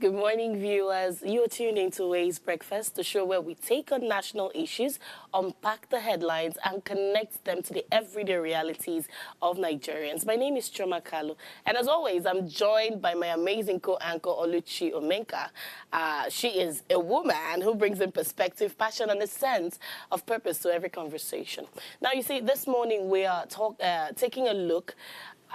Good morning, viewers. You're tuned into Ways Breakfast, the show where we take on national issues, unpack the headlines, and connect them to the everyday realities of Nigerians. My name is Choma Kalu, and as always, I'm joined by my amazing co-anchor, Oluchi Omenka. She is a woman who brings in perspective, passion, and a sense of purpose to every conversation. Now, you see, this morning we are taking a look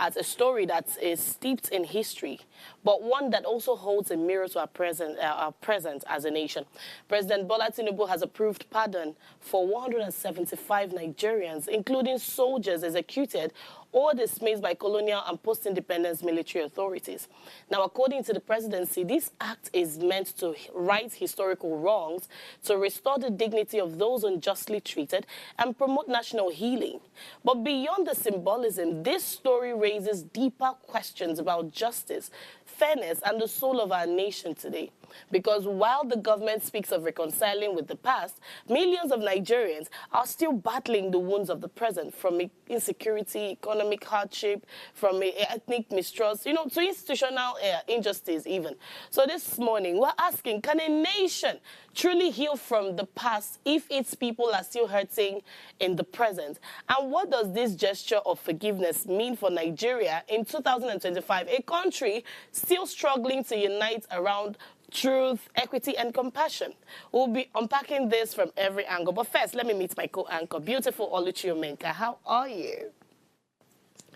at a story that is steeped in history, but one that also holds a mirror to our present as a nation. President Bola Tinubu has approved pardon for 175 Nigerians, including soldiers executed or dismissed by colonial and post-independence military authorities. Now, according to the presidency, this act is meant to right historical wrongs, to restore the dignity of those unjustly treated, and promote national healing. But beyond the symbolism, this story raises deeper questions about justice, fairness, and the soul of our nation today. Because while the government speaks of reconciling with the past, millions of Nigerians are still battling the wounds of the present, from insecurity, economic hardship, from ethnic mistrust, to institutional injustice even. So this morning, we're asking, can a nation truly heal from the past if its people are still hurting in the present? And what does this gesture of forgiveness mean for Nigeria in 2025, a country still struggling to unite around truth, equity, and compassion? We'll be unpacking this from every angle. But first, let me meet my co-anchor, beautiful Oluchi Omenka. How are you?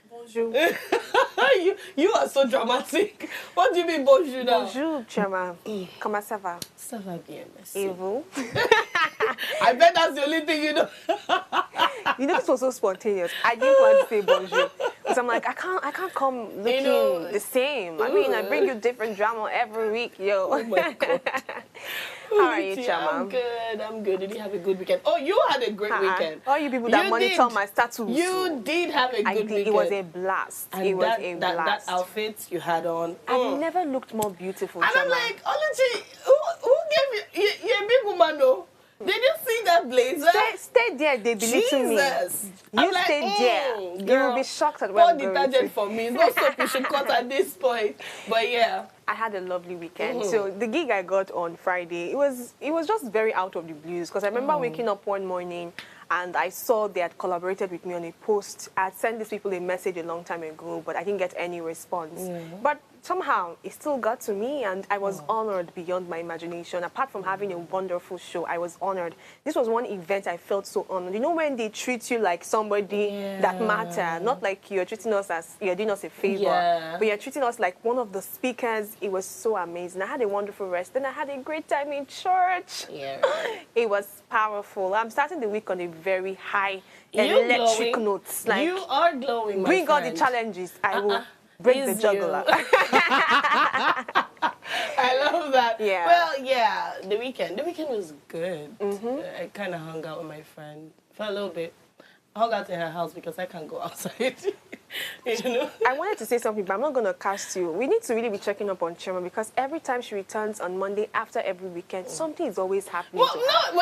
Bonjour. you are so dramatic. What do you mean bonjour now? Bonjour, Chama. Comment ça va? Ça va bien, merci. Et vous? I bet that's the only thing you know. This was so spontaneous. I didn't want to say bonjour. Because I'm like, I can't come looking the same. I mean, I bring you different drama every week, yo. Oh my God. How are you, Chama? I'm good. Did you have a good weekend? Oh, you had a great weekend. All you people that monitor my status. You did have a good weekend. It was a blast. And it was a blast. That outfit you had on. I've never looked more beautiful, And Chama. I'm like, Oluchi, who gave you? You're a big woman, though. Did you see that blazer? Stay there, they belittle me. You like, stay there. Girl, you will be shocked at what I'm pour going detergent for me. It's not soap you should cut at this point. But yeah. I had a lovely weekend. So the gig I got on Friday, it was just very out of the blues, because I remember waking up one morning and I saw they had collaborated with me on a post. I had sent these people a message a long time ago, but I didn't get any response. But somehow it still got to me, and I was honored beyond my imagination. Apart from having a wonderful show, I was honored. This was one event I felt so honored. You know, when they treat you like somebody that matter, not like you're treating us as you're doing us a favor, but you're treating us like one of the speakers. It was so amazing. I had a wonderful rest. Then I had a great time in church. It was powerful. I'm starting the week on a very high electric note. Like, you are glowing, my bring friend. all the challenges. I will break the jugular. I love that. Yeah. Well, yeah, the weekend was good. I kind of hung out with my friend for a little bit. I hung out in her house because I can't go outside. I wanted to say something, but I'm not going to cast you. We need to really be checking up on Chima, because every time she returns on Monday after every weekend, something is always happening. I'm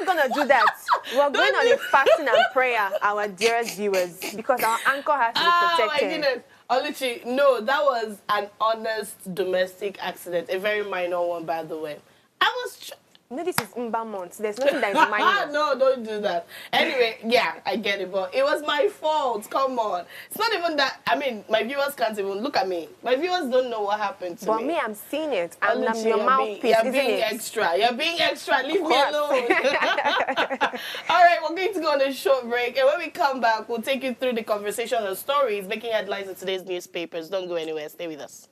going to do that. We're going on a fasting and prayer, our dearest viewers, because our anchor has to be protected. My goodness. Oluchi, no, that was an honest domestic accident, a very minor one, by the way. No, this is Mba months. There's nothing that is minor. No, don't do that. Anyway, yeah, I get it, but it was my fault. Come on. It's not even that. I mean, my viewers can't even look at me. My viewers don't know what happened to me. But me, I'm seeing it. And Oluchi, I'm your mouthpiece, You're being extra. You're being extra. Leave me alone. All right, we're going to go on a short break. And when we come back, we'll take you through the conversation and stories making headlines in today's newspapers. Don't go anywhere. Stay with us.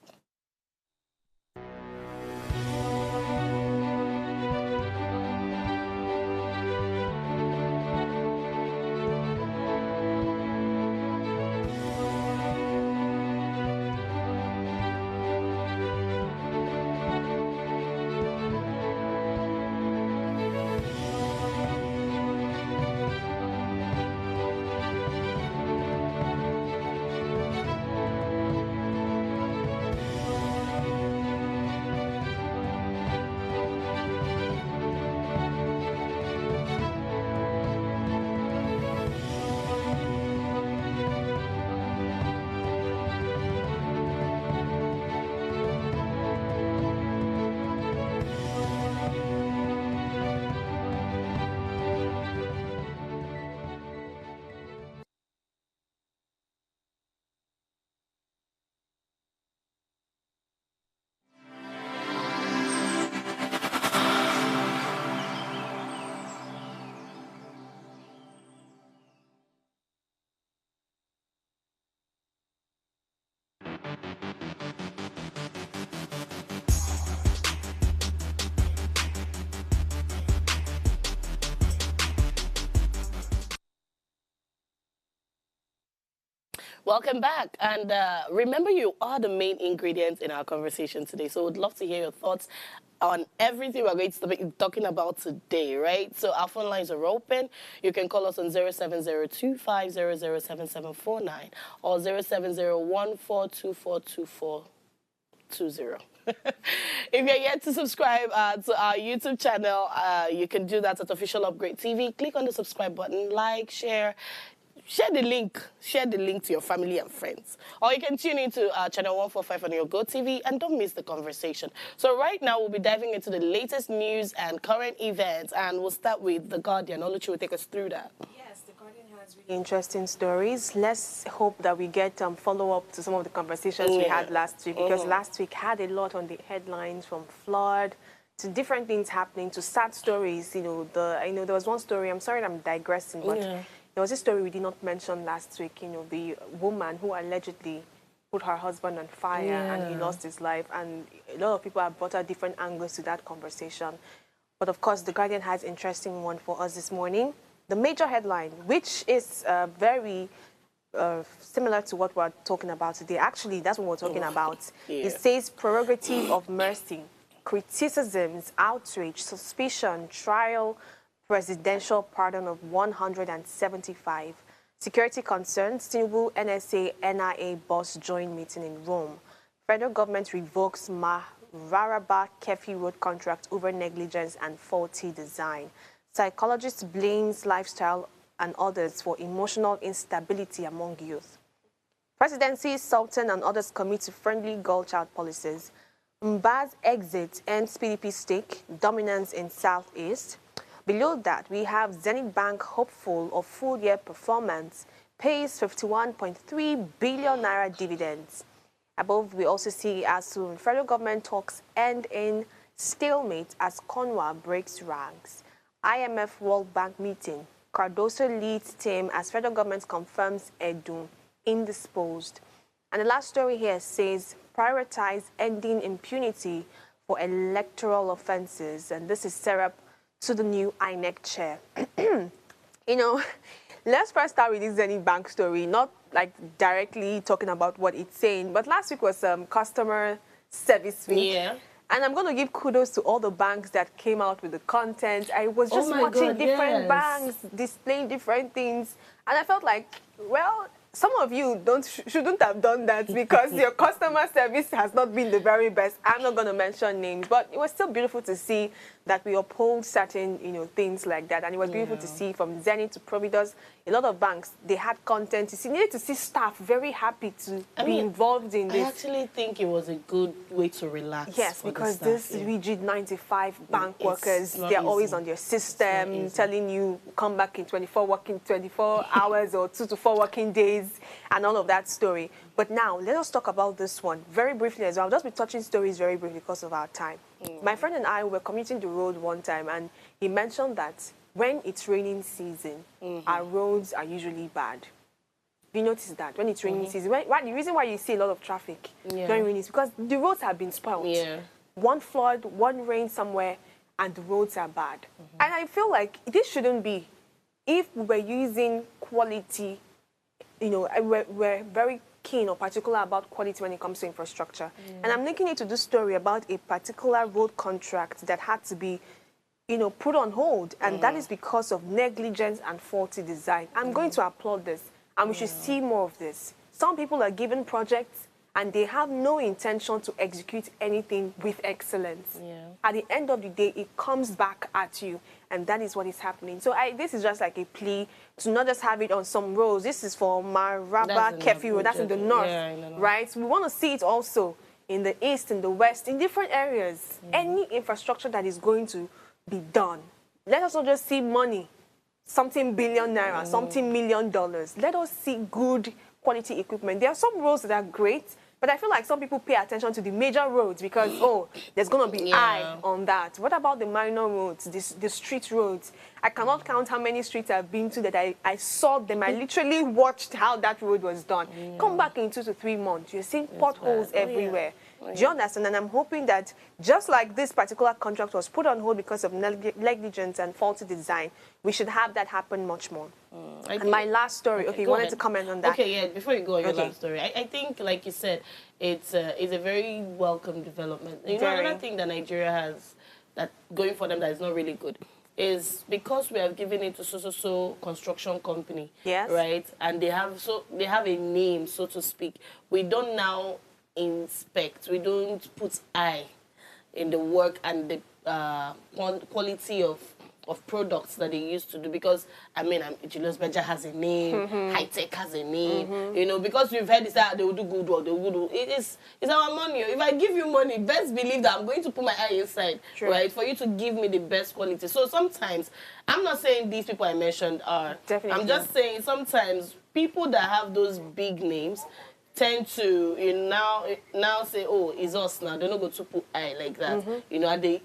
Welcome back. And remember, you are the main ingredients in our conversation today. So we'd love to hear your thoughts on everything we're going to be talking about today, right? So our phone lines are open. You can call us on 070250077749 or 0701424220. If you're yet to subscribe to our YouTube channel, you can do that at Official Upgrade TV. Click on the subscribe button, like, share the link. Share the link to your family and friends. Or you can tune into channel 145 on your Go TV and don't miss the conversation. So right now we'll be diving into the latest news and current events, and we'll start with The Guardian. Oluchi will take us through that. Yes, The Guardian has really interesting stories. Let's hope that we get follow-up to some of the conversations we had last week, because last week had a lot on the headlines, from flood to different things happening to sad stories. There was one story, I'm sorry I'm digressing, but there was a story we did not mention last week, the woman who allegedly put her husband on fire and he lost his life. And a lot of people have brought out different angles to that conversation. But of course, The Guardian has an interesting one for us this morning. The major headline, which is very similar to what we're talking about today. Actually, that's what we're talking about. It says prerogative of mercy, criticisms, outrage, suspicion, trial, presidential pardon of 175. Security concerns, Tinubu, NSA, NIA boss joint meeting in Rome. Federal government revokes Mararaba Kefi road contract over negligence and faulty design. Psychologist blames lifestyle and others for emotional instability among youth. Presidency, Sultan and others commit to friendly girl-child policies. Mba's exit ends PDP stake, dominance in Southeast. Below that, we have Zenith Bank hopeful of full-year performance, pays 51.3 billion naira dividends. Above, we also see as soon federal government talks end in stalemate as Conwa breaks ranks. IMF World Bank meeting, Cardoso leads team as federal government confirms Edu indisposed. And the last story here says prioritize ending impunity for electoral offenses. And this is Serap to the new INEC chair. Let's first start with this Zenith Bank story, not like directly talking about what it's saying, but last week was customer service week. Yeah. And I'm going to give kudos to all the banks that came out with the content. I was just watching different banks displaying different things, and I felt like, well, some of you shouldn't have done that because your customer service has not been the very best. I'm not going to mention names, but it was still beautiful to see that we uphold certain, things like that. And it was beautiful to see from Zenith to Providus, a lot of banks, they had content. You needed to see staff very happy to be involved in this. I actually think it was a good way to relax. Yes, because this rigid 95 bank workers, they're always on their system, telling you come back in 24 hours or 2 to 4 working days and all of that story. But now, let us talk about this one very briefly as well. I'll just be touching stories very briefly because of our time. My friend and I were commuting the road one time, and he mentioned that when it's raining season, our roads are usually bad. You notice that when it's raining season, the reason why you see a lot of traffic during rain is because the roads have been spoiled. One flood, one rain somewhere, and the roads are bad. And I feel like this shouldn't be. If we were using quality, we're very keen or particular about quality when it comes to infrastructure. And I'm linking it to this story about a particular road contract that had to be, put on hold. And that is because of negligence and faulty design. I'm going to applaud this. And we should see more of this. Some people are given projects and they have no intention to execute anything with excellence. At the end of the day, it comes back at you. And that is what is happening. So this is just like a plea to not just have it on some roads. This is for Maraba Kefi Road. That's in the north, right? We want to see it also in the east, in the west, in different areas. Any infrastructure that is going to be done. Let us not just see money, something billion naira, something $1 million. Let us see good quality equipment. There are some roads that are great, but I feel like some people pay attention to the major roads because, there's going to be eye on that. What about the minor roads, the street roads? I cannot count how many streets I've been to that I saw them. I literally watched how that road was done. Come back in 2 to 3 months. You're seeing potholes everywhere. Do you understand? And I'm hoping that just like this particular contract was put on hold because of negligence and faulty design, we should have that happen much more. And my last story, okay, you wanted to comment on that? Okay, yeah, before you go on your last story, I think, like you said, it's a very welcome development. You know, another thing that Nigeria has that going for them that is not really good is because we have given it to so construction company, yes, right? And they have a name, so to speak. We don't now inspect. We don't put eye in the work and the quality of products that they used to do, because I mean, Julius Berger has a name, High Tech has a name, you know, because we've heard this that they will do good work, they will do. It's our money. If I give you money, best believe that I'm going to put my eye inside, right, for you to give me the best quality. So sometimes, I'm not saying these people I mentioned are. Definitely. I'm just saying sometimes people that have those big names tend to, you know, now say, oh, it's us now. They're not going to put eye like that, you know, and they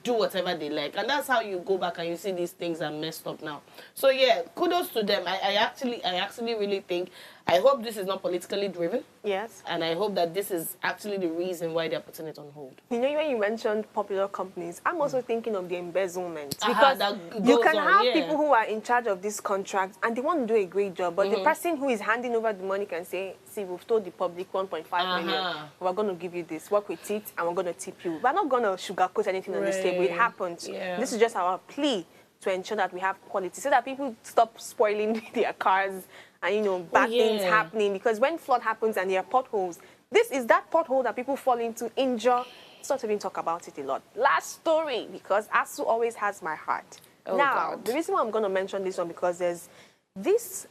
do whatever they like. And that's how you go back and you see these things are messed up now. So, yeah, kudos to them. I actually really think, I hope this is not politically driven. Yes. And I hope that this is actually the reason why they're putting it on hold. You know, when you mentioned popular companies, I'm also thinking of the embezzlement. Because you can have people who are in charge of this contract and they want to do a great job, but the person who is handing over the money can say, see, we've told the public 1.5 million, we're going to give you this, work with it, and we're going to tip you. We're not going to sugarcoat anything on this table. It happens. Yeah. This is just our plea to ensure that we have quality, so that people stop spoiling their cars and, you know, bad things happening. Because when flood happens and there are potholes, this is that pothole that people fall into, injure. Let's not even talk about it a lot. Last story, because ASU always has my heart. Now, the reason why I'm going to mention this one, because there's this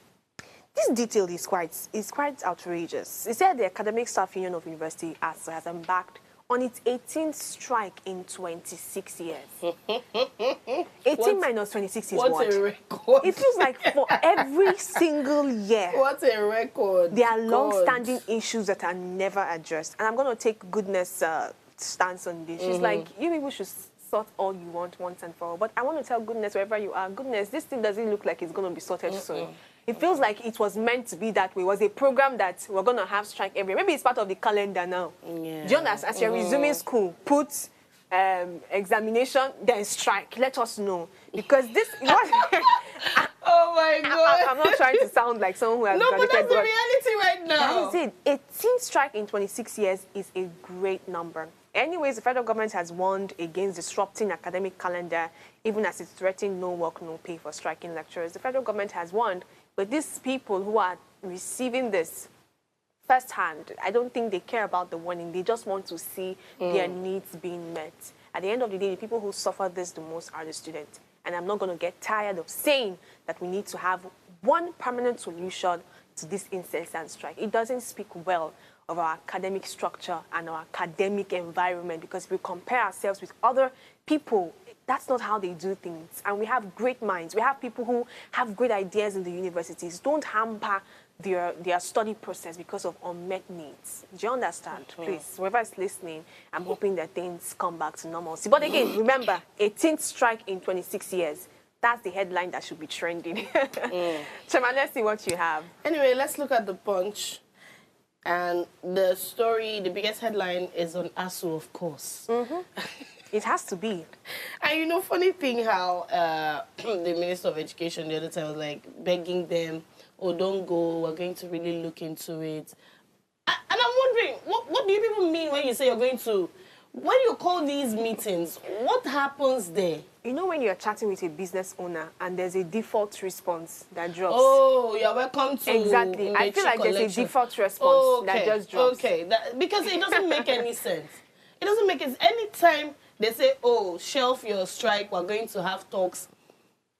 detail is quite outrageous. It said the Academic Staff Union of University ASU has embarked on its 18th strike in 26 years. 18 minus 26 is what? What a record. It feels like for every single year. What a record. There are long-standing issues that are never addressed. And I'm going to take Goodness' stance on this. She's like, you people should sort all you want once and for all. But I want to tell Goodness, wherever you are, Goodness, this thing doesn't look like it's going to be sorted soon. It feels like it was meant to be that way. It was a program that we're going to have strike every year. Maybe it's part of the calendar now. Yeah. Do you understand? As you're resuming school, put examination, then strike. Let us know. Because this... oh, my God. I'm not trying to sound like someone who has... No, but that's the reality right now. That is it. 18 strike in 26 years is a great number. Anyways, the federal government has warned against disrupting academic calendar, even as it's threatening no work, no pay for striking lecturers. The federal government has warned, but these people who are receiving this firsthand, I don't think they care about the warning. They just want to see their needs being met. At the end of the day, the people who suffer this the most are the students. And I'm not going to get tired of saying that we need to have one permanent solution to this incessant strike. It doesn't speak well of our academic structure and our academic environment, because if we compare ourselves with other people, that's not how they do things. And we have great minds. We have people who have great ideas in the universities. Don't hamper their study process because of unmet needs. Do you understand? Please, whoever's listening, I'm hoping that things come back to normalcy. But again, remember, 18th strike in 26 years. That's the headline that should be trending. Chema, let's see what you have. Anyway, let's look at the Punch. And the story, the biggest headline is on ASU, of course. It has to be. And you know, funny thing how the Minister of Education the other time was like begging them, oh, don't go, we're going to really look into it. And I'm wondering, what do you people mean when you say you're going to... When you call these meetings, what happens there? You know when you're chatting with a business owner and there's a default response that drops? Oh, you're welcome to... Exactly. I feel like there's a default response that just drops. Okay, because it doesn't make any sense. It doesn't make sense. Anytime they say, oh, shelf your strike, we're going to have talks,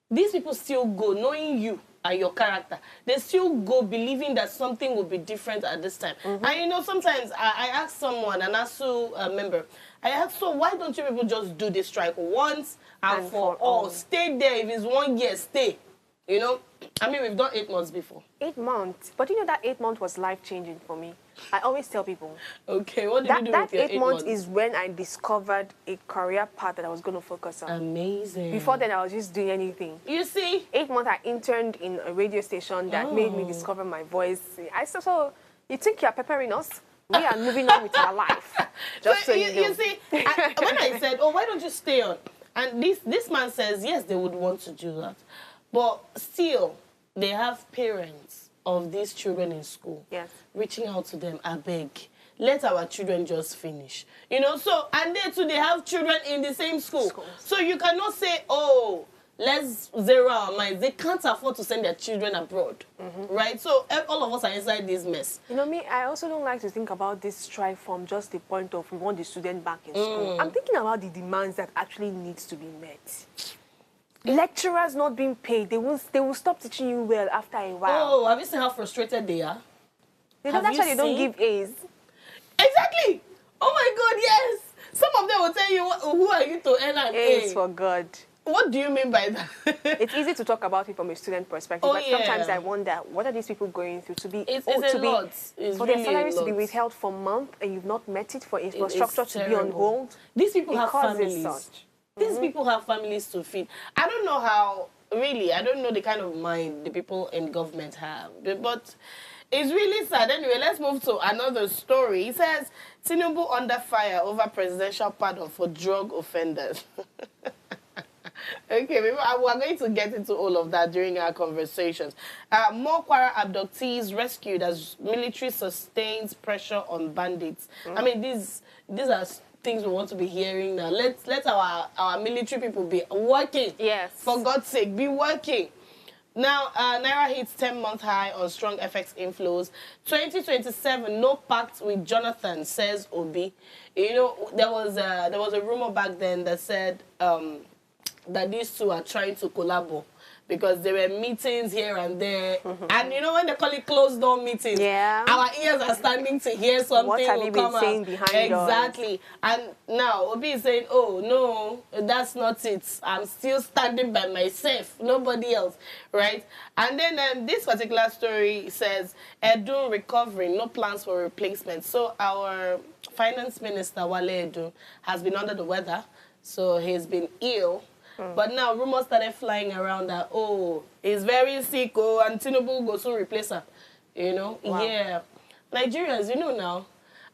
these people still go, knowing you and your character. They still go believing that something will be different at this time. And you know, sometimes I ask someone, an ASU member, I ask, so why don't you people just do this strike once and for all? Stay there. If it's 1 year, stay. You know? I mean, we've done 8 months before. 8 months? But you know that 8 months was life-changing for me. I always tell people. Okay, what did you do with your 8 months? That 8 months is when I discovered a career path that I was going to focus on. Amazing. Before then, I was just doing anything. You see? 8 months, I interned in a radio station that made me discover my voice. So you think you're peppering us? We are moving on with our life. Just so you know. You see, when I said, oh, why don't you stay on? And this man says, yes, they would want to do that. But still, they have parents of these children in school. Yes. Reaching out to them, I beg, let our children just finish. You know, so, and they too, they have children in the same school. Schools. So you cannot say, oh, let's zero our minds. They can't afford to send their children abroad, right? So all of us are inside this mess. You know me, I also don't like to think about this strike from just the point of we want the student back in school. I'm thinking about the demands that actually needs to be met. Lecturers not being paid, they will stop teaching you well after a while. Oh, have you seen how frustrated they are? That's why they don't give A's. Exactly. Oh my God, yes. Some of them will tell you, who are you to earn an A's A? for God. What do you mean by that? It's easy to talk about it from a student perspective, Oh, but yeah. sometimes I wonder, what are these people going through to be It's for a lot. It's for really their salaries a to be lot. withheld for months and you've not met it, for It's infrastructure to be on terrible. hold? These people have Because it's families. such. These people have families to feed. I don't know how, really, I don't know the kind of mind the people in government have. But it's really sad. Anyway, let's move to another story. It says, Tinubu under fire over presidential pardon for drug offenders. Okay, we are going to get into all of that during our conversations. More Kwara abductees rescued as military sustains pressure on bandits. I mean, these are things we want to be hearing now. Let our military people be working. Yes. For God's sake, be working. Now, Naira hits 10-month high on strong FX inflows. 2027, no pact with Jonathan, says Obi. You know, there was a rumor back then that said that these two are trying to collaborate because there were meetings here and there. And you know, when they call it closed door meetings, Yeah. our ears are standing to hear something. What have will you been come saying out. behind doors? Exactly. And now Obi is saying, oh, no, that's not it. I'm still standing by myself, nobody else, right? And then this particular story says, Edu recovering, no plans for replacement. So our finance minister, Wale Edu, has been under the weather. So he's been ill. But now rumors started flying around that, oh, he's very sick, oh, and Tinubu will soon replace her. You know? Wow. Yeah. Nigerians, you know now.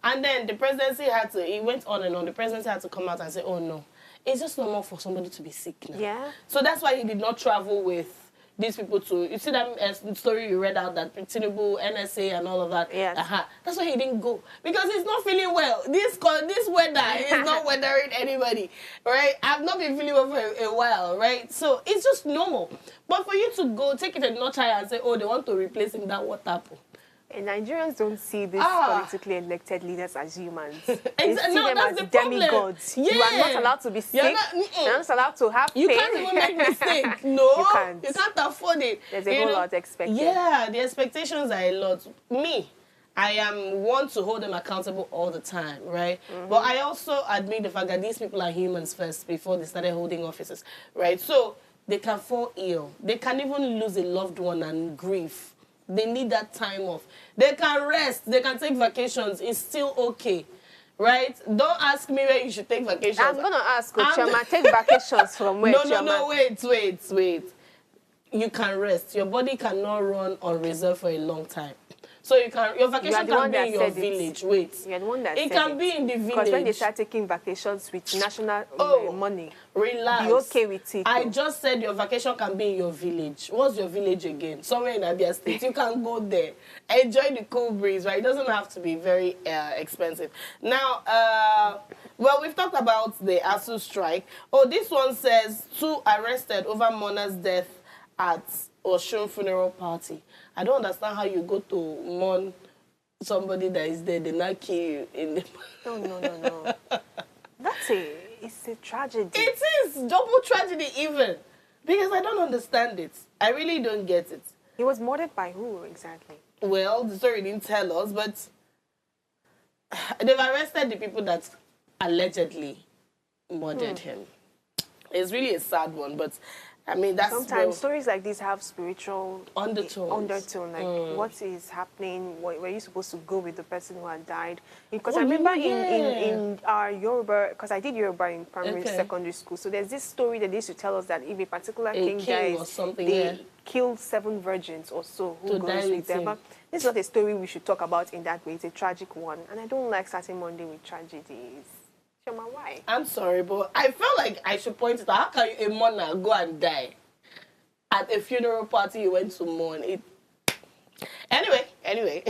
And then the presidency he went on and on. The presidency had to come out and say, oh, no. It's just normal for somebody to be sick now. Yeah. So that's why he did not travel with these people to, you see that story you read out, that Tinubu, NSA and all of that? Yes. That's why he didn't go. Because he's not feeling well. This weather is not weathering anybody, right? I've not been feeling well for a while, right? So it's just normal. But for you to go, take it a notch higher and say, oh, they want to replace him, that what happened? And Nigerians don't see these politically elected leaders as humans. They see No, them that's as the problem. demigods. Yeah. You are not allowed to be sick. You're not allowed to have You pain. can't even make mistake. No, You can't. afford it. There's a whole lot expected. Yeah, the expectations are a lot. Me, I am one to hold them accountable all the time, right? But I also admit the fact that these people are humans first before they started holding offices, right? So they can fall ill. They can even lose a loved one and grieve. They need that time off. They can rest. They can take vacations. It's still okay, right? Don't ask me where you should take vacations. I'm going to ask Choma, take vacations from where, No, wait. You can rest. Your body cannot run on reserve for a long time. So your vacation can be in your village. Wait. You're the one that it can be in the village. Because when they start taking vacations with national money, relax. be okay with it. I just said your vacation can be in your village. What's your village again? Somewhere in Abia State. You can go there. Enjoy the cool breeze, right? It doesn't have to be very expensive. Now, well, we've talked about the ASU strike. Oh, this one says 2 arrested over mourner's death at Oshun funeral party. I don't understand how you go to mourn somebody that is dead and not kill you in the... No. It's a tragedy. It is double tragedy even. Because I don't understand it. I really don't get it. He was murdered by who exactly? Well, the story didn't tell us, but they've arrested the people that allegedly murdered him. It's really a sad one, but I mean, that's Sometimes stories like this have spiritual undertones. Like, what is happening? Were you supposed to go with the person who had died? Because Oh, I remember yeah. in our Yoruba, because I did Yoruba in primary, secondary school. So there's this story that they used to tell us that if a particular king dies, or something, they kill 7 virgins or so who goes with them. But this is not a story we should talk about in that way. It's a tragic one, and I don't like starting Monday with tragedies. Shoma, why? I'm sorry, but I felt like I should point it out. How can you, a mourner, go and die at a funeral party you went to mourn? Anyway,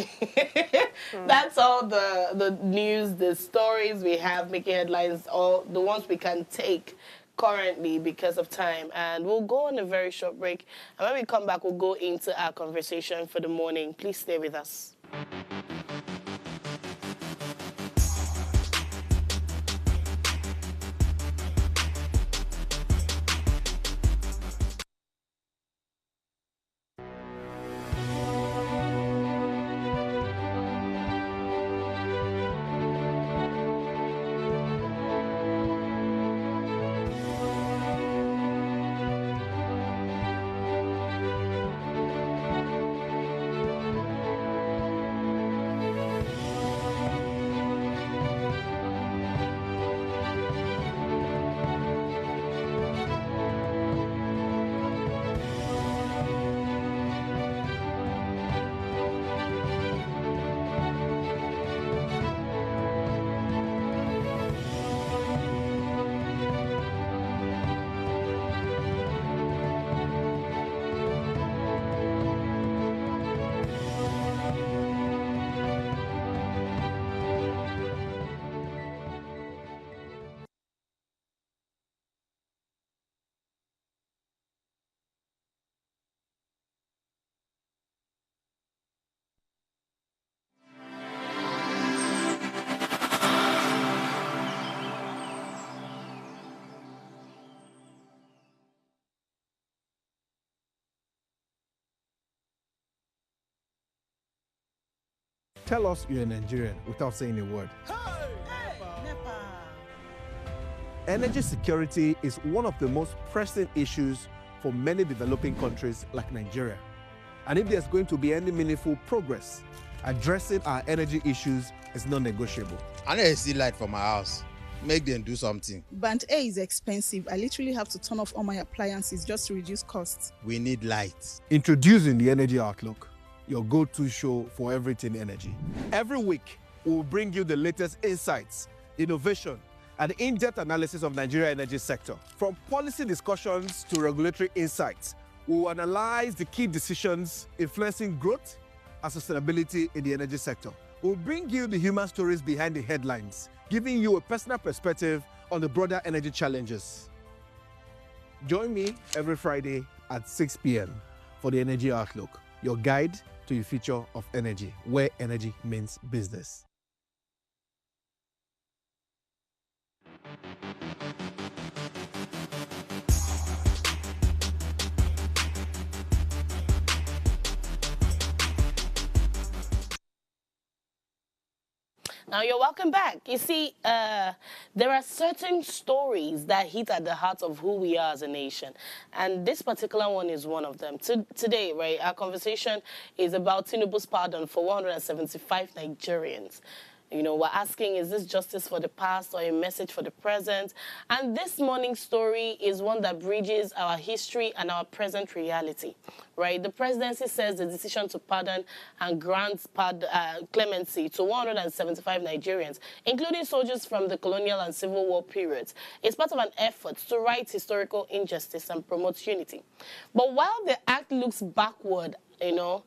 that's all the news, the stories we have making headlines, all the ones we can take currently because of time. And we'll go on a very short break. And when we come back, we'll go into our conversation for the morning. Please stay with us. Tell us you're a Nigerian without saying a word. Energy security is one of the most pressing issues for many developing countries like Nigeria. And if there's going to be any meaningful progress, addressing our energy issues is non-negotiable. I need to see light for my house. Make them do something. Band A is expensive. I literally have to turn off all my appliances just to reduce costs. We need light. Introducing the Energy Outlook, your go-to show for everything energy. Every week, we'll bring you the latest insights, innovation, and in-depth analysis of Nigeria's energy sector. From policy discussions to regulatory insights, we'll analyze the key decisions influencing growth and sustainability in the energy sector. We'll bring you the human stories behind the headlines, giving you a personal perspective on the broader energy challenges. Join me every Friday at 6 p.m. for the Energy Outlook, your guide to the future of energy, where energy means business. Now you're welcome back. You see, there are certain stories that hit at the heart of who we are as a nation. And this particular one is one of them. Today, right, our conversation is about Tinubu's pardon for 175 Nigerians. You know, we're asking, is this justice for the past or a message for the present? And this morning's story is one that bridges our history and our present reality, right? The presidency says the decision to pardon and grant clemency to 175 Nigerians, including soldiers from the colonial and civil war periods, is part of an effort to right historical injustice and promote unity. But while the act looks backward, you know,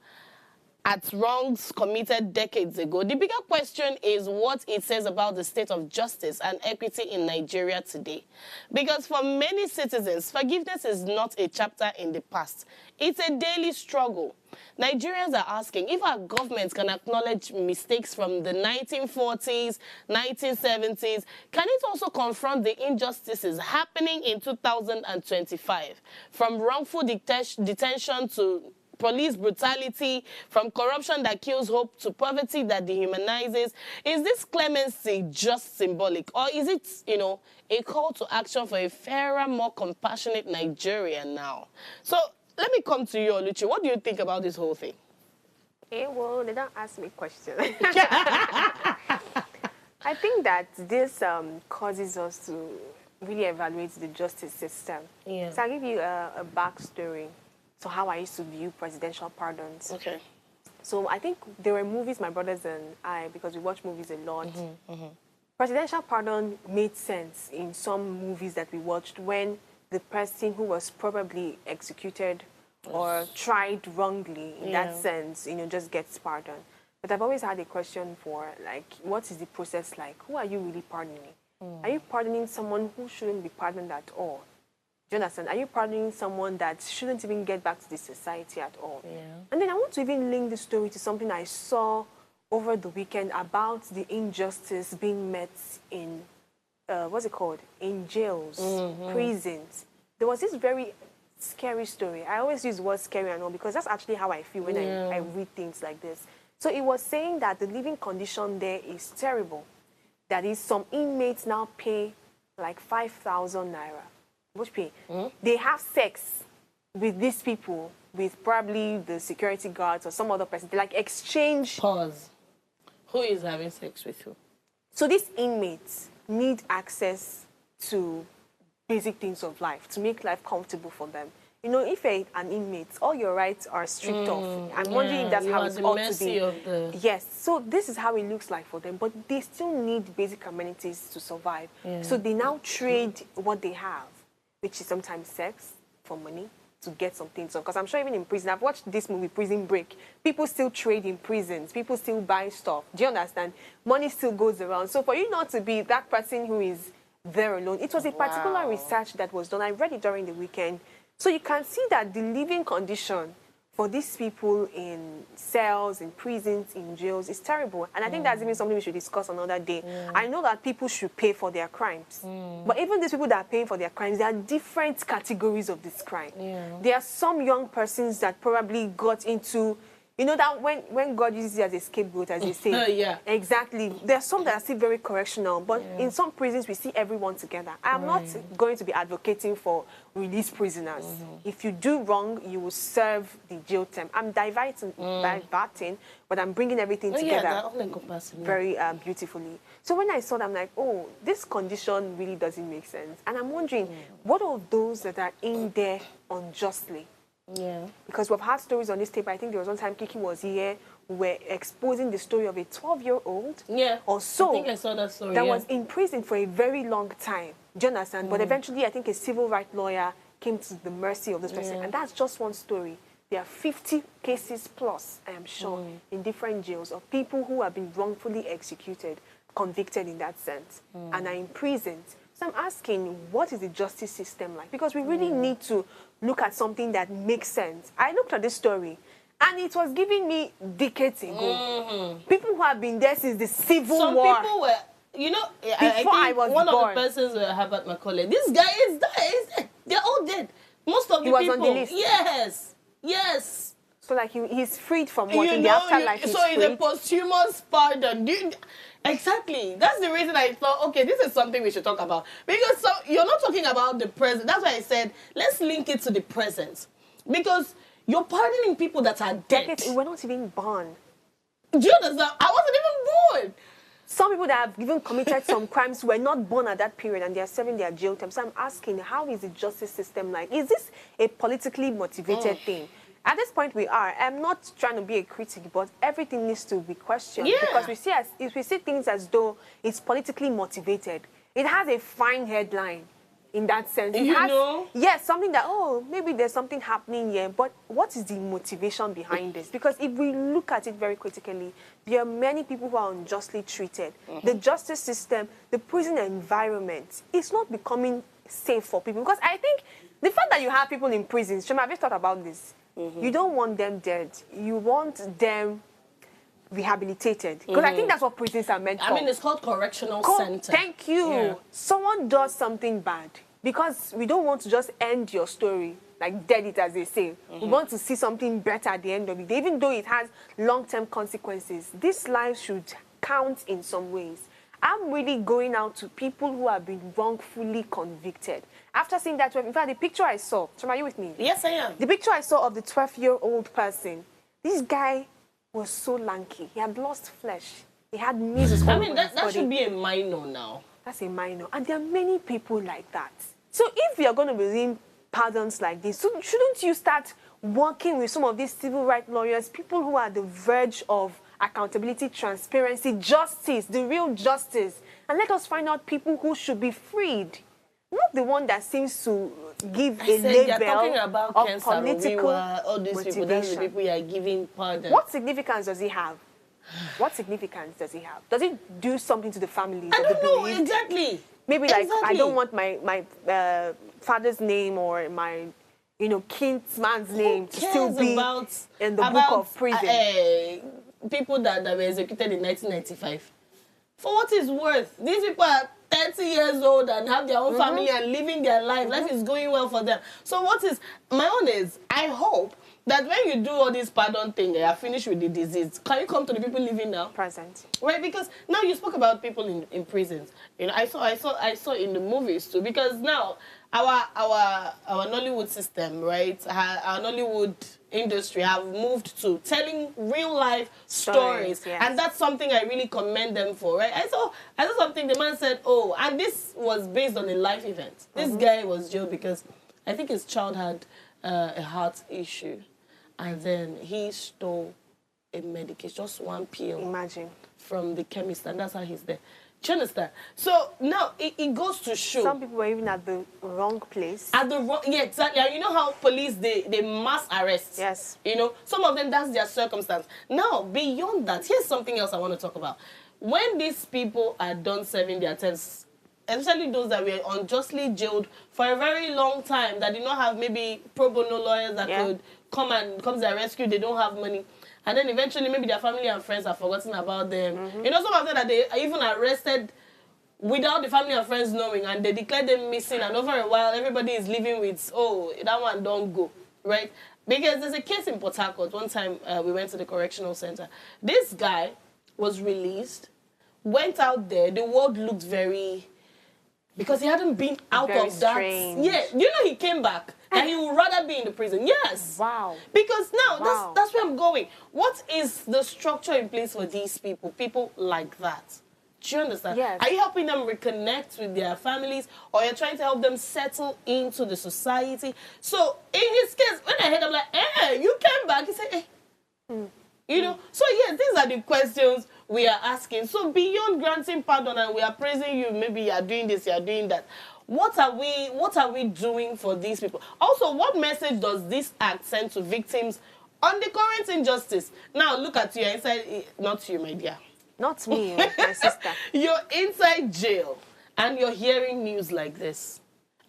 at wrongs committed decades ago, the bigger question is what it says about the state of justice and equity in Nigeria today. Because for many citizens, forgiveness is not a chapter in the past. It's a daily struggle. Nigerians are asking if our government can acknowledge mistakes from the 1940s, 1970s, can it also confront the injustices happening in 2025, from wrongful detention to police brutality, from corruption that kills hope to poverty that dehumanizes. Is this clemency just symbolic, or is it, you know, a call to action for a fairer, more compassionate Nigeria now? So let me come to you, Oluchi. What do you think about this whole thing? Well, they don't ask me questions. I think that this causes us to really evaluate the justice system. Yeah. So I'll give you a backstory to how I used to view presidential pardons. Okay. So I think there were movies, my brothers and I, because we watch movies a lot. Presidential pardon made sense in some movies that we watched when the person who was probably executed or tried wrongly, in that sense, you know, just gets pardoned. But I've always had a question for, like, what is the process like? Who are you really pardoning? Are you pardoning someone who shouldn't be pardoned at all? Do you understand? Are you pardoning someone that shouldn't even get back to the society at all? Yeah. And then I want to even link the story to something I saw over the weekend about the injustice being met in, what's it called? In jails, prisons. There was this very scary story. I always use the word scary and all because that's actually how I feel when I read things like this. So it was saying that the living condition there is terrible. That is, some inmates now pay like 5,000 naira. Which pay? They have sex with these people, with probably the security guards or some other person. They like exchange. Pause. Who is having sex with who? So these inmates need access to basic things of life to make life comfortable for them. You know, if an inmate, all your rights are stripped off. I'm wondering if that's how it ought to be. Yes. So this is how it looks like for them. But they still need basic amenities to survive. So they now trade what they have, which is sometimes sex, for money, to get some things on. Because I'm sure even in prison, I've watched this movie, Prison Break. People still trade in prisons. People still buy stuff. Do you understand? Money still goes around. So for you not to be that person who is there alone, it was a particular research that was done. I read it during the weekend. So you can see that the living condition for these people in cells, in prisons, in jails is terrible. And I think that's even something we should discuss another day. I know that people should pay for their crimes. But even these people that are paying for their crimes, there are different categories of this crime. There are some young persons that probably got into, you know, that when God uses it as a scapegoat, as they say. Exactly. There are some that are still very correctional, but in some prisons, we see everyone together. I'm not going to be advocating for release prisoners. If you do wrong, you will serve the jail term. I'm diverting, but I'm bringing everything together very beautifully. So when I saw that, I'm like, oh, this condition really doesn't make sense. And I'm wondering, what are those that are in there unjustly? Because we've had stories on this tape. I think there was one time Kiki was here. We're exposing the story of a 12-year-old or so I think I saw that story, that was in prison for a very long time. Do you understand? But eventually, I think a civil rights lawyer came to the mercy of this person. And that's just one story. There are 50 cases plus, I am sure, in different jails of people who have been wrongfully executed, convicted in that sense, and are imprisoned. So I'm asking, what is the justice system like? Because we really need to look at something that makes sense. I looked at this story, and it was giving me decades ago. People who have been there since the Civil War. Some people were, you know, before I was one born. of the persons were Herbert Macaulay. This guy is dead. They're all dead. Most of the was people. on the list. Yes. So like he's freed from what in the afterlife. So it's a posthumous pardon. Exactly. That's the reason I thought, okay, this is something we should talk about. Because so you're not talking about the present. That's why I said, let's link it to the present. Because you're pardoning people that are dead. We're not even born. Do you understand? I wasn't even born. Some people that have even committed some crimes were not born at that period and they are serving their jail term. So I'm asking, how is the justice system like? Is this a politically motivated thing? At this point, we are. I'm not trying to be a critic, but everything needs to be questioned. Because we see things as though it's politically motivated. It has a fine headline in that sense. Yes, something that, oh, maybe there's something happening here. But what is the motivation behind this? Because if we look at it very critically, there are many people who are unjustly treated. The justice system, the prison environment, is not becoming safe for people. Because I think the fact that you have people in prisons, Shema, have you thought about this? You don't want them dead. You want them rehabilitated. Because I think that's what prisons are meant for. I mean, it's called correctional center. Thank you. Someone does something bad. Because we don't want to just end your story like dead it, as they say. We want to see something better at the end of it, even though it has long-term consequences. This life should count in some ways. I'm really going out to people who have been wrongfully convicted. After seeing that, in fact, the picture I saw, Chuma, are you with me? Yes, I am. The picture I saw of the 12-year-old person, this guy was so lanky. He had lost flesh. He had measles. I mean, that should be a minor now. That's a minor. And there are many people like that. So if you're going to be doing pardons like this, so shouldn't you start working with some of these civil rights lawyers, people who are at the verge of accountability, transparency, justice, the real justice, and let us find out people who should be freed, not the one that seems to give a label about of cancer, political all these people. That's the people you are giving pardon. What significance does he have? What significance does he have? Does it do something to the families? I don't know exactly. Maybe like I don't want my father's name or my kinsman's name to still be in the book of prison. People that were executed in 1995. For what it's worth, these people are 30 years old and have their own family and living their life. Life is going well for them. So what is, my own is, I hope that when you do all this pardon thing, you are finished with the disease. Can you come to the people living now? Present. Right, because now you spoke about people in prisons. I saw in the movies too. Because now our Nollywood system, right, our Nollywood industry have moved to telling real life stories, yes. And that's something I really commend them for. Right, I saw something. The man said, "Oh, and this was based on a life event. This guy was jailed because I think his child had a heart issue." And then he stole a medication, just one pill. Imagine. From the chemist, and that's how he's there. Do you understand? So now it goes to show. Some people were even at the wrong place. At the wrong, yeah, exactly. And you know how police, they mass arrest. Yes. Some of them, that's their circumstance. Now, beyond that, here's something else I want to talk about. When these people are done serving their terms, especially those that were unjustly jailed for a very long time, that did not have maybe pro bono lawyers that could come to their rescue, they don't have money. And then eventually maybe their family and friends have forgotten about them. Some of them that they are even arrested without the family and friends knowing, and they declare them missing, and over a while everybody is living with, oh, that one don't go, right? Because there's a case in Port Harcourt. One time we went to the correctional center. This guy was released, went out there, the world looked very... Because he hadn't been out very of that. Strange. Yeah, he came back and he would rather be in the prison. Yes. Wow. Because now that's where I'm going. What is the structure in place for these people? People like that. Do you understand? Yes. Are you helping them reconnect with their families, or you're trying to help them settle into the society? So in his case, when I heard, I'm like, you came back. He said, So yes, these are the questions we are asking. So beyond granting pardon and we are praising you, maybe you are doing this, you are doing that. What are we doing for these people? Also, what message does this act send to victims on the current injustice? Now look at you inside, not you, my dear. Not me, my sister. You're inside jail and you're hearing news like this.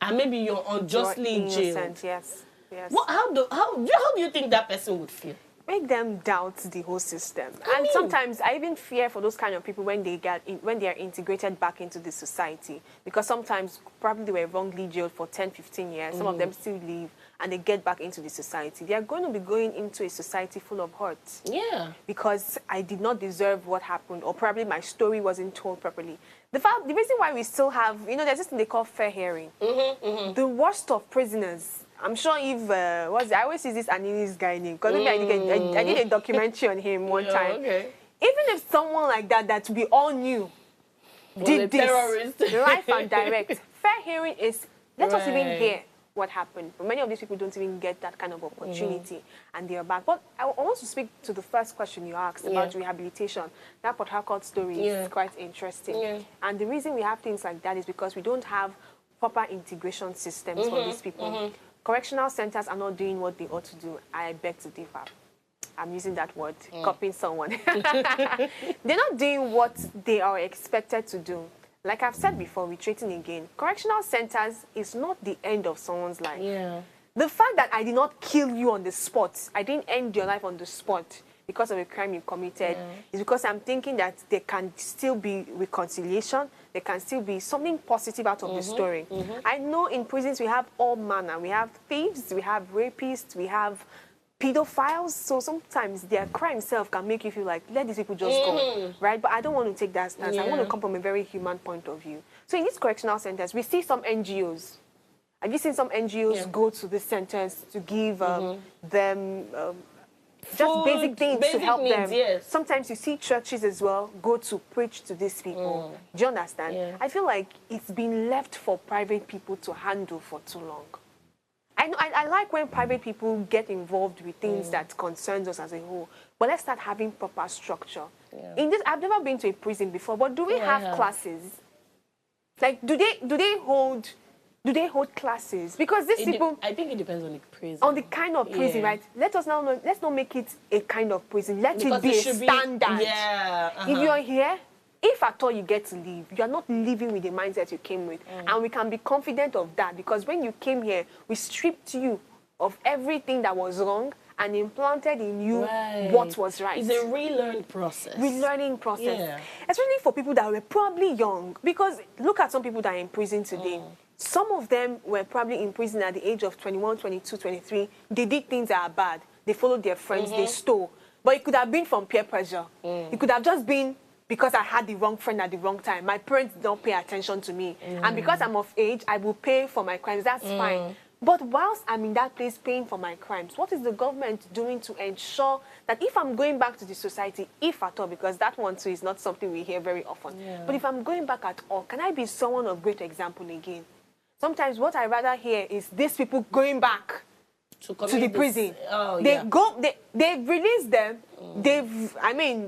And maybe you're unjustly jailed. Yes. How do you think that person would feel? Make them doubt the whole system. Sometimes I even fear for those kind of people when they are integrated back into the society, because sometimes probably they were wrongly jailed for 10, 15 years. Some of them still leave and they get back into the society. They are going to be going into a society full of hurt. Yeah. Because I did not deserve what happened, or probably my story wasn't told properly. The reason why we still have, there's this thing they call fair hearing. The worst of prisoners. I'm sure if, I always see this Anini's guy name, because maybe I did a documentary on him one time. Okay. Even if someone like that we all knew did this, terrorist. Life and direct, fair hearing is, let us even hear what happened. But many of these people don't even get that kind of opportunity, and they are back. But I want to speak to the first question you asked about rehabilitation. That Port Harcourt story is quite interesting. And the reason we have things like that is because we don't have proper integration systems for these people. Correctional centers are not doing what they ought to do. I beg to differ. I'm using that word, copying someone. They're not doing what they are expected to do. Like I've said before, reiterating again, correctional centers is not the end of someone's life. Yeah. The fact that I did not kill you on the spot, I didn't end your life on the spot, because of a crime you committed, is because I'm thinking that there can still be reconciliation, there can still be something positive out of the story. I know in prisons we have all manner. We have thieves, we have rapists, we have pedophiles, so sometimes their crime self can make you feel like, let these people just go, right? But I don't want to take that stance. I want to come from a very human point of view. So in this correctional centers, we see some NGOs. Have you seen some NGOs go to the centers to give them just Food, basic things to help needs, them? yes. Sometimes you see churches as well go to preach to these people. Do you understand? Yeah. I feel like it's been left for private people to handle for too long. I like when private people get involved with things that concerns us as a whole. But let's start having proper structure. In this, I've never been to a prison before, but do we have classes? Like, do they hold classes? Because these people, I think it depends on the prison. on the kind of prison, right? Let's not make it a kind of prison. Let it be a standard. If you are here, if at all you get to leave, you are not living with the mindset you came with. And we can be confident of that, because when you came here, we stripped you of everything that was wrong and implanted in you what was right. It's a relearn process. Relearning process. Yeah. Especially for people that were probably young. Because look at some people that are in prison today. Some of them were probably in prison at the age of 21, 22, 23. They did things that are bad. They followed their friends. They stole. But it could have been from peer pressure. It could have just been because I had the wrong friend at the wrong time. My parents don't pay attention to me. And because I'm of age, I will pay for my crimes. That's fine. But whilst I'm in that place paying for my crimes, what is the government doing to ensure that if I'm going back to the society, if at all, because that one too is not something we hear very often, but if I'm going back at all, can I be someone of great example again? Sometimes what I rather hear is these people going back to the prison. They've released them. They've,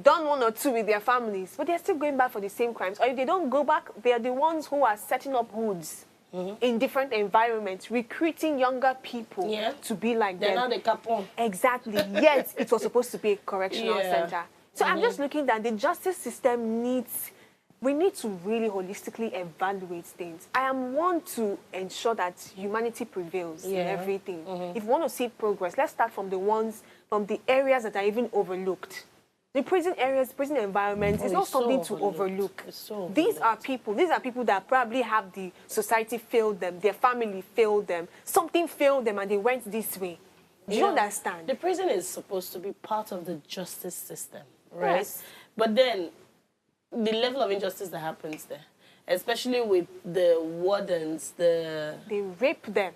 done one or two with their families, but they're still going back for the same crimes. Or if they don't go back, they are the ones who are setting up hoods in different environments, recruiting younger people to be like them. They're not the capone. Exactly. Yet it was supposed to be a correctional center. So I'm just looking that the justice system we need to really holistically evaluate things. I am one to ensure that humanity prevails in everything. If we want to see progress, let's start from the areas that are even overlooked. The prison areas, prison environments is not something to overlook. These are people that probably have the society failed them, their family failed them, something failed them and they went this way. Do you understand? The prison is supposed to be part of the justice system, right? Yes. But then the level of injustice that happens there, especially with the wardens, they rape them.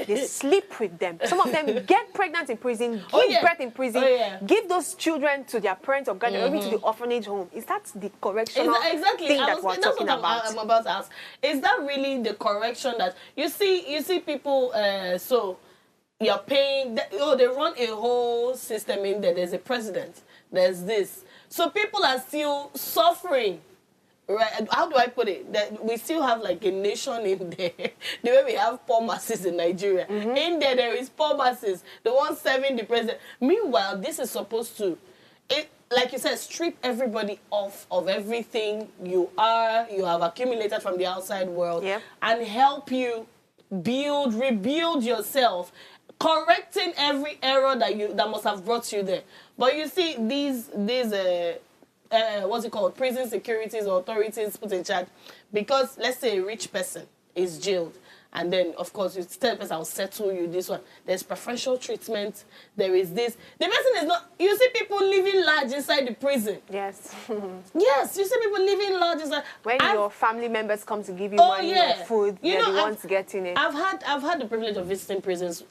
They sleep with them. Some of them get pregnant in prison, give birth in prison, give those children to their parents or guardians, or even to the orphanage home. Is that the correctional thing that we're talking about? I'm about to ask. Is that really the correction that you see people? So you're paying. They run a whole system in there. There's a president. There's this. So people are still suffering. Right? How do I put it? That we still have like a nation in there. The way we have poor masses in Nigeria. In there is poor masses. The ones serving the president. Meanwhile, this is supposed to, like you said, strip everybody off of everything you have accumulated from the outside world, and help you rebuild yourself, correcting every error that must have brought you there. But you see, these what's it called? Prison securities or authorities put in charge, because let's say a rich person is jailed, and then of course you tell the person, I'll settle you this one. There's preferential treatment. There is this. The person is not. You see people living large inside the prison. Yes. Yes, you see people living large inside. When your family members come to give you money or food, they're the ones getting it. I've had the privilege of visiting prisons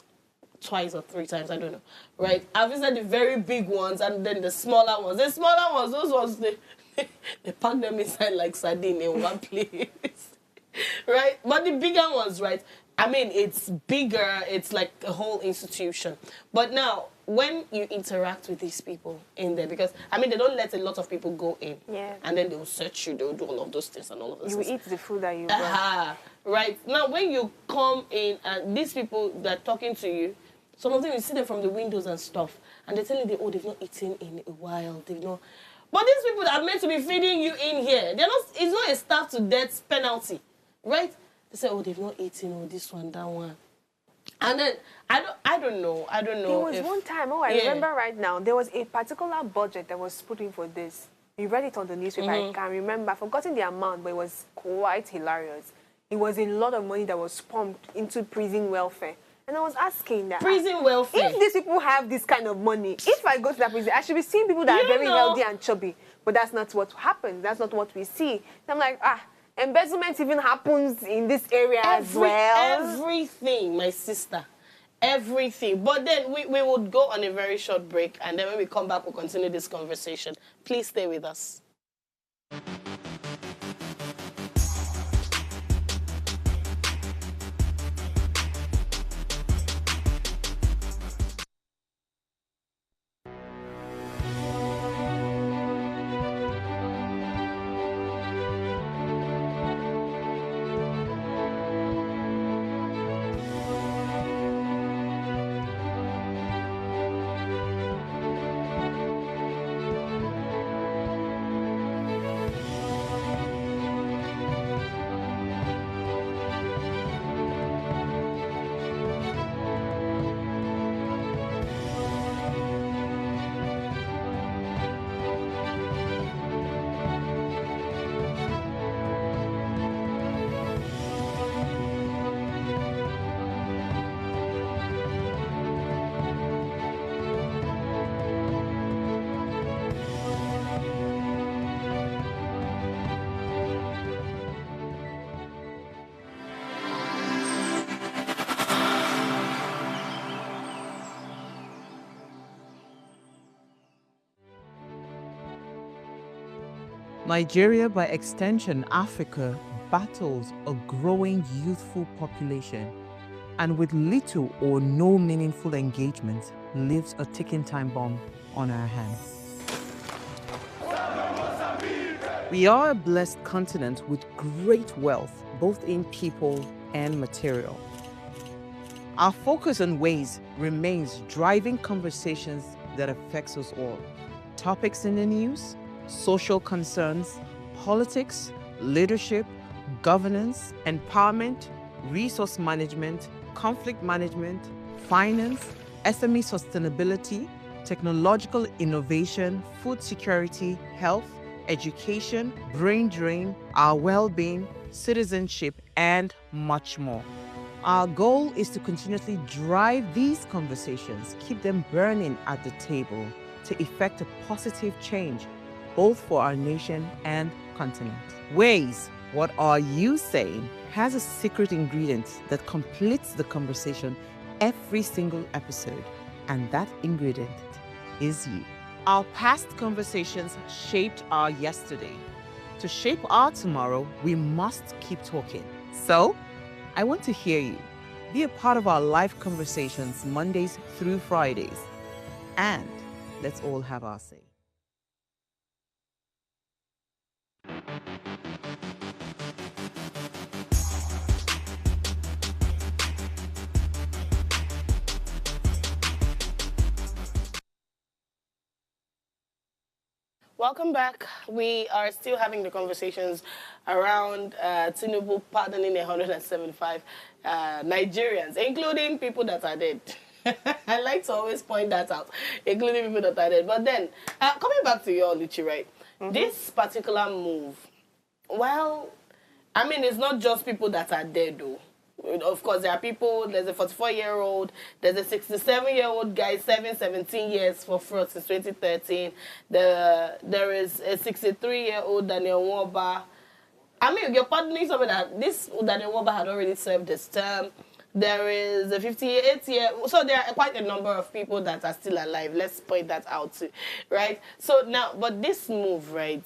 twice or three times, I don't know, right? I've visited the very big ones and then the smaller ones. The smaller ones, those ones, they pack them inside like sardine in one place, right? But the bigger ones, right? I mean, it's bigger. It's like a whole institution. But now, when you interact with these people in there, because, I mean, they don't let a lot of people go in. Yeah. And then they'll search you. They'll do all of those things and all of those things. You eat the food that you brought. Right. Now, when you come in and these people that are talking to you, some of them, you see them from the windows and stuff, and they tell you, they've not eaten in a while. They've not. But these people that are meant to be feeding you in here, they're not. It's not a starve to death penalty, right? They say, they've not eaten, this one, that one. And then I don't know. There was one time, I Yeah. remember right now, there was a particular budget that was put in for this. You read it on the newspaper, I can't remember. I've forgotten the amount, but it was quite hilarious. It was a lot of money that was pumped into prison welfare. And I was asking that. Prison welfare. If these people have this kind of money, if I go to that prison, I should be seeing people that are very healthy and chubby. But that's not what happens. That's not what we see. And I'm like, embezzlement even happens in this area as well. Everything, my sister. Everything. But then we would go on a very short break, and then when we come back, we'll continue this conversation. Please stay with us. Nigeria, by extension Africa, battles a growing youthful population and with little or no meaningful engagement lives a ticking time bomb on our hands. We are a blessed continent with great wealth, both in people and material. Our focus on ways remains driving conversations that affects us all. Topics in the news, social concerns, politics, leadership, governance, empowerment, resource management, conflict management, finance, SME sustainability, technological innovation, food security, health, education, brain drain, our well-being, citizenship, and much more. Our goal is to continuously drive these conversations, keep them burning at the table to effect a positive change, both for our nation and continent. Ways, what are you saying, has a secret ingredient that completes the conversation every single episode, and that ingredient is you. Our past conversations shaped our yesterday. To shape our tomorrow, we must keep talking. So, I want to hear you. Be a part of our live conversations Mondays through Fridays. And let's all have our say. Welcome back. We are still having the conversations around Tinubu pardoning 175 Nigerians, including people that are dead. I like to always point that out, including people that are dead. But then, coming back to your Luchi, right? This particular move, well, I mean, it's not just people that are dead, though. Of course, there are people, there's a 44-year-old, there's a 67-year-old guy, 17 years for fraud since 2013. There is a 63-year-old Daniel Nwaba. I mean, you're pardoning somebody that this Daniel Nwaba had already served his term. There is a 58-year, so there are quite a number of people that are still alive. Let's point that out too, right? So now, but this move, right,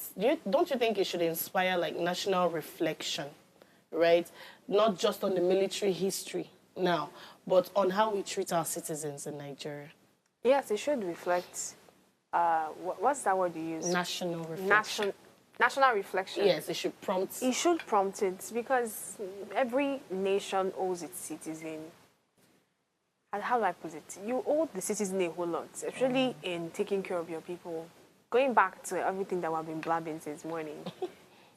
don't you think it should inspire like national reflection, right? Not just on the military history now, but on how we treat our citizens in Nigeria? Yes, it should reflect, what's that word you use? National reflection. National reflection. Yes, it should prompt. It should prompt it because every nation owes its citizen. And how do I put it? You owe the citizen a whole lot, especially in taking care of your people. Going back to everything that we've been blabbing since morning,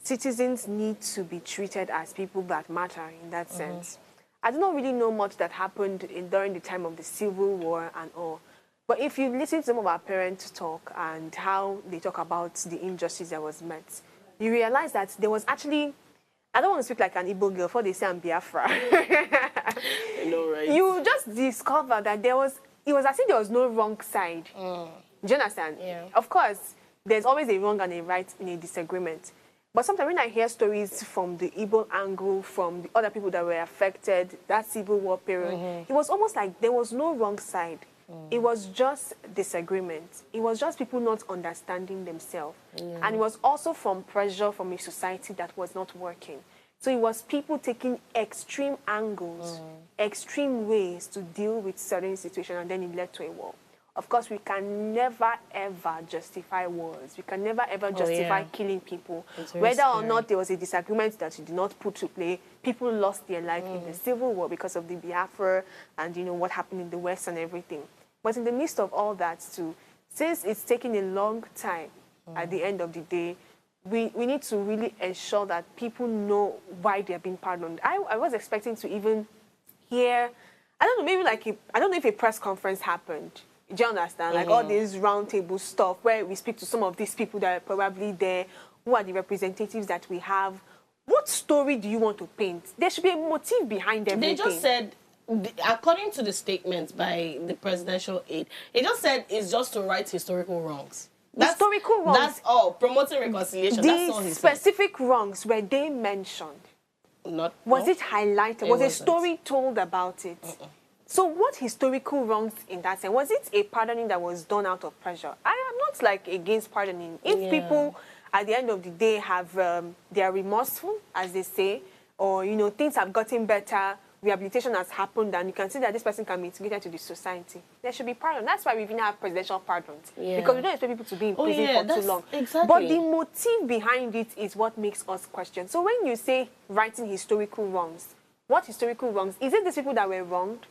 citizens need to be treated as people that matter in that sense. I do not really know much that happened during the time of the Civil War and all. But if you listen to some of our parents talk and how they talk about the injustice that was met, you realize that there was actually, I don't want to speak like an Igbo girl, for they say I'm Biafra. I know, right? You just discover that it was as if there was no wrong side. Do you understand? Yeah. Of course, there's always a wrong and a right in a disagreement. But sometimes when I hear stories from the Igbo angle, from the other people that were affected, that Civil War period, it was almost like there was no wrong side. It was just disagreement. It was just people not understanding themselves. And it was also from pressure from a society that was not working. So it was people taking extreme angles, extreme ways to deal with certain situations, and then it led to a war. Of course, we can never, ever justify wars. We can never, ever justify killing people. Whether or not there was a disagreement that you did not put to play, people lost their life in the Civil War because of the Biafra and, you know, what happened in the West and everything. But in the midst of all that, too, since it's taking a long time, at the end of the day, we need to really ensure that people know why they're being pardoned. I was expecting to even hear, I don't know, maybe like, I don't know if a press conference happened. Do you understand? Like all this round table stuff where we speak to some of these people that are probably there, who are the representatives that we have. What story do you want to paint? There should be a motive behind everything. They just said, according to the statement by the presidential aide, it just said it's just to right historical wrongs. Historical wrongs. That's all. Promoting reconciliation. That's all he The said. specific wrongs, were they mentioned? Was it highlighted? Was a story told about it? So what historical wrongs in that sense? Was it a pardoning that was done out of pressure? I am not like against pardoning. If people at the end of the day have, they are remorseful, as they say, or, you know, things have gotten better, rehabilitation has happened, and you can see that this person can be integrated to the society, there should be pardon. That's why we even have presidential pardons. Because we don't expect people to be in prison for too long. Exactly. But the motive behind it is what makes us question. So when you say righting historical wrongs, what historical wrongs? Is it these people that were wronged?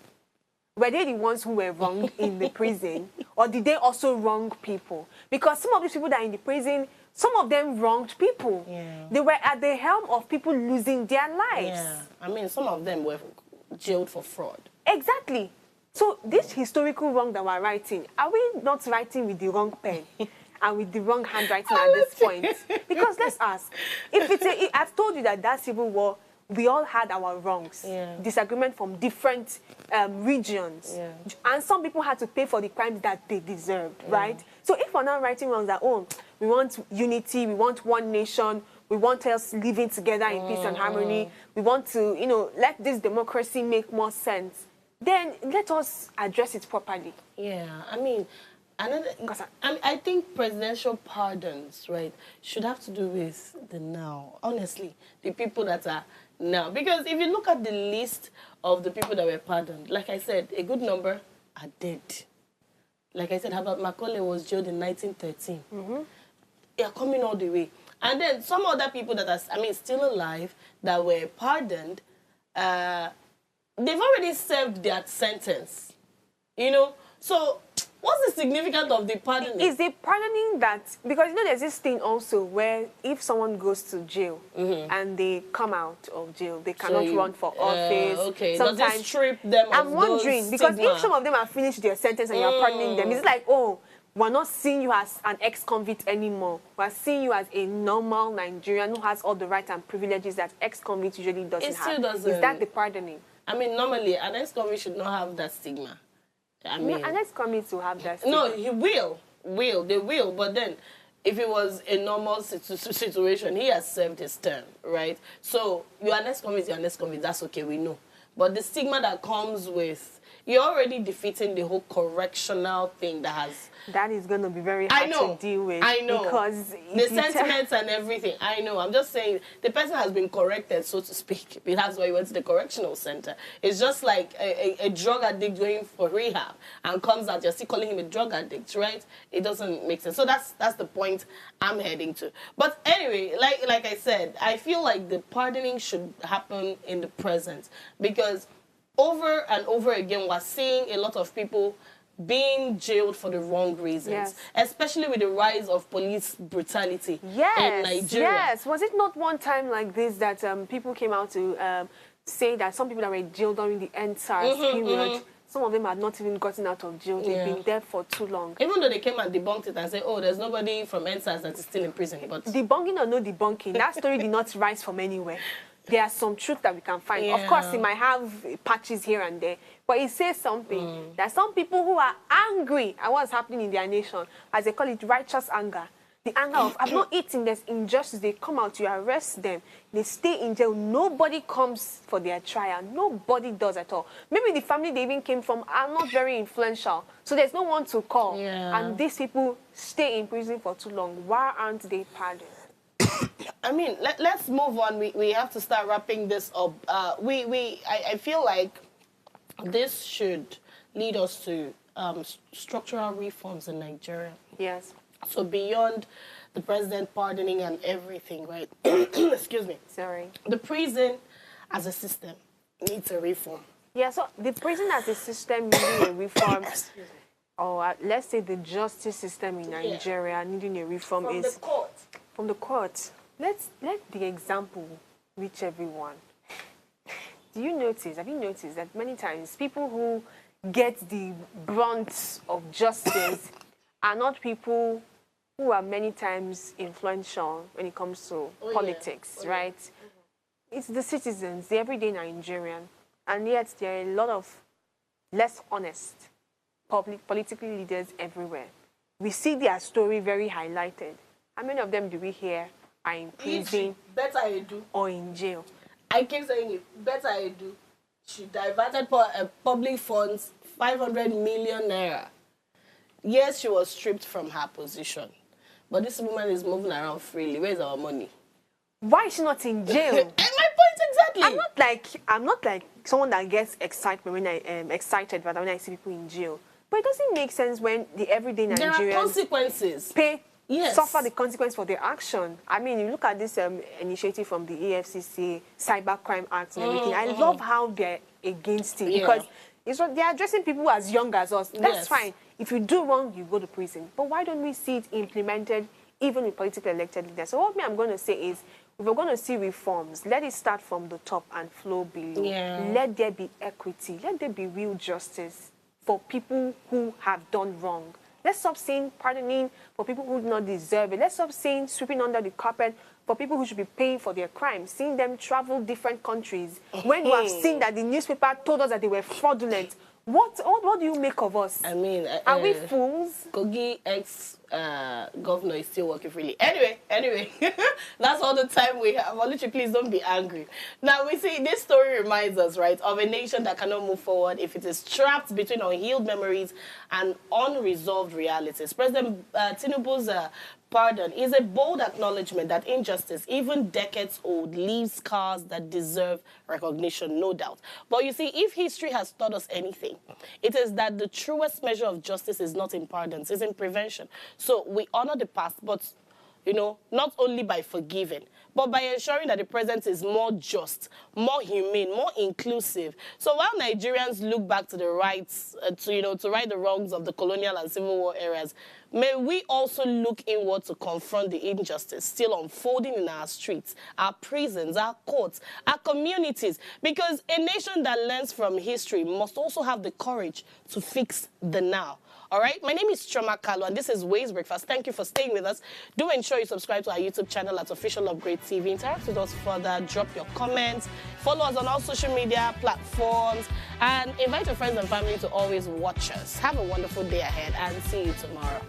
Were they the ones who were wronged in the prison? Or did they also wrong people? Because some of these people that are in the prison, some of them wronged people. They were at the helm of people losing their lives. I mean, some of them were jailed for fraud. Exactly. So this historical wrong that we're writing, are we not writing with the wrong pen and with the wrong handwriting at this point? Because let's ask, if it's I've told you that Civil War, we all had our wrongs, disagreement from different regions, and some people had to pay for the crimes that they deserved, right? So if we're not writing wrongs that, oh, we want unity, we want one nation, we want us living together in peace and harmony, we want to, you know, let this democracy make more sense, then let us address it properly. I mean, I think presidential pardons, right, should have to do with the now. Honestly, the people that are now. Because if you look at the list of the people that were pardoned, like I said, a good number are dead. Like I said, Herbert Macaulay was jailed in 1913. They are coming all the way. And then some other people that are, still alive, that were pardoned, they've already served their sentence. You know? So what's the significance of the pardoning? Is the pardoning that, because you know there's this thing also where if someone goes to jail and they come out of jail, they cannot run for office. Okay, sometimes does it strip them of I'm wondering, because if some of them have finished their sentence and you're pardoning them, it's like, oh, we're not seeing you as an ex-convict anymore. We're seeing you as a normal Nigerian who has all the rights and privileges that ex-convict usually doesn't have. It still doesn't. Is that the pardoning? I mean, normally, an ex-convict should not have that stigma. I mean, an ex-convict will have that stigma. No, he will. They will. But then, if it was a normal situation, he has served his term, right? So, you're an ex-convict, that's okay, we know. But the stigma that comes with, you're already defeating the whole correctional thing that has... That is going to be very hard to deal with. I know. Because the sentiments and everything, I know. I'm just saying, the person has been corrected, so to speak. That's why he went to the correctional center. It's just like a drug addict going for rehab and comes out, you're still calling him a drug addict, right? It doesn't make sense. So that's the point I'm heading to. But anyway, like I said, I feel like the pardoning should happen in the present. Because over and over again, we're seeing a lot of people being jailed for the wrong reasons, especially with the rise of police brutality in Nigeria. Yes, was it not one time like this that people came out to say that some people that were jailed during the NSAS period, some of them had not even gotten out of jail. They've been there for too long. Even though they came and debunked it and said, oh, there's nobody from NSAS that is still in prison. But debunking or no debunking, that story did not rise from anywhere. There are some truth that we can find. Of course, it might have patches here and there, but it says something that some people who are angry at what's happening in their nation, as they call it, righteous anger, the anger of, I've not eaten, there's injustice, they come out, you arrest them, they stay in jail, nobody comes for their trial, nobody does at all. Maybe the family they even came from are not very influential, so there's no one to call. And these people stay in prison for too long. Why aren't they pardoned? I mean, let's move on. We have to start wrapping this up. I feel like this should lead us to structural reforms in Nigeria. Yes. So beyond the president pardoning and everything, right? Excuse me. Sorry. The prison as a system needs a reform. Yeah, so the prison as a system needing a reform, or let's say the justice system in Nigeria needing a reform From is... the court. From the court. Let the example reach everyone. Have you noticed that many times people who get the brunt of justice are not people who are many times influential when it comes to politics, right? It's the citizens, the everyday Nigerian, and yet there are a lot of less honest political leaders everywhere. We see their story very highlighted. How many of them do we hear are in prison Better I do. or in jail? I keep saying it. Better I do. She diverted public funds, 500 million naira. Yes, she was stripped from her position. But this woman is moving around freely. Where's our money? Why is she not in jail? And my point exactly. I'm not like someone that gets excited when when I see people in jail. But it doesn't make sense when the everyday Nigerians There are consequences. suffer the consequence for their action. I mean, you look at this initiative from the EFCC, Cybercrime Act and everything. I love how they're against it because they're addressing people as young as us. That's fine. If you do wrong, you go to prison. But why don't we see it implemented even with politically elected leaders? So what I'm going to say is, if we're going to see reforms, let it start from the top and flow below. Let there be equity. Let there be real justice for people who have done wrong. Let's stop saying pardoning for people who do not deserve it. Let's stop saying sweeping under the carpet for people who should be paying for their crimes, seeing them travel different countries. When you have seen that the newspaper told us that they were fraudulent, what do you make of us? I mean, are we fools? Kogi ex-governor is still working freely. Anyway, that's all the time we have. Oluchi, please don't be angry. Now, we see this story reminds us, right, of a nation that cannot move forward if it is trapped between unhealed memories and unresolved realities. President Tinubu's pardon is a bold acknowledgement that injustice, even decades old, leaves scars that deserve recognition, no doubt. But you see, if history has taught us anything, it is that the truest measure of justice is not in pardons, it's in prevention. So we honor the past, but, you know, not only by forgiving, but by ensuring that the present is more just, more humane, more inclusive. So while Nigerians look back to the rights, to right the wrongs of the colonial and civil war eras, may we also look inward to confront the injustice still unfolding in our streets, our prisons, our courts, our communities. Because a nation that learns from history must also have the courage to fix the now. All right, my name is Choma Kalu, and this is Ways Breakfast. Thank you for staying with us. Do ensure you subscribe to our YouTube channel at Official Upgrade TV. Interact with us further, drop your comments, follow us on all social media platforms, and invite your friends and family to always watch us. Have a wonderful day ahead, and see you tomorrow.